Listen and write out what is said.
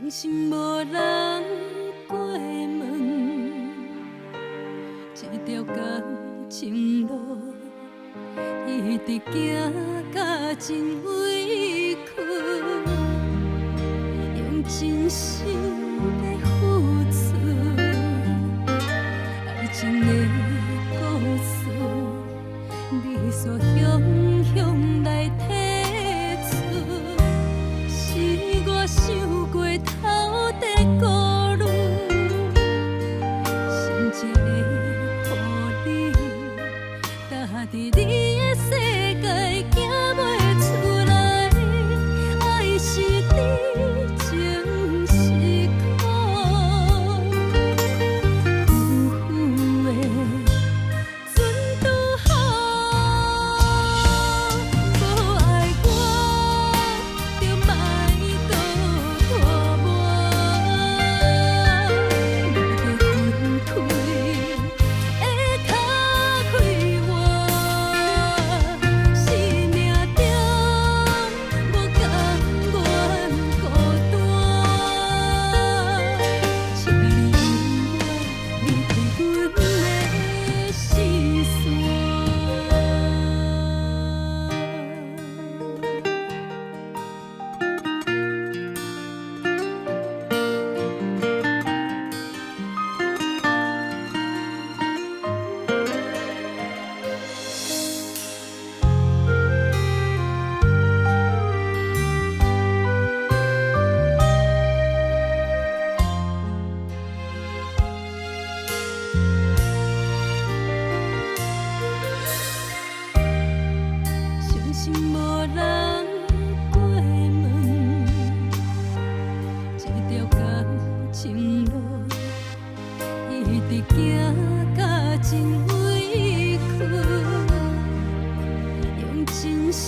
相信无人过问，这条感情路一直行到真委屈，用真心来付出，爱情的故事，你所向来提出，是我想过头的顾虑，心只会予你，踏伫你的世界行袂出来，爱是你情是苦，呼的船拄好，无爱我就莫搁拖磨，路就分开的脚开我，生命中无甘愿孤单，请你永远离开阮的视线。相信无人过问，这条感情路一直行到真委屈，用真心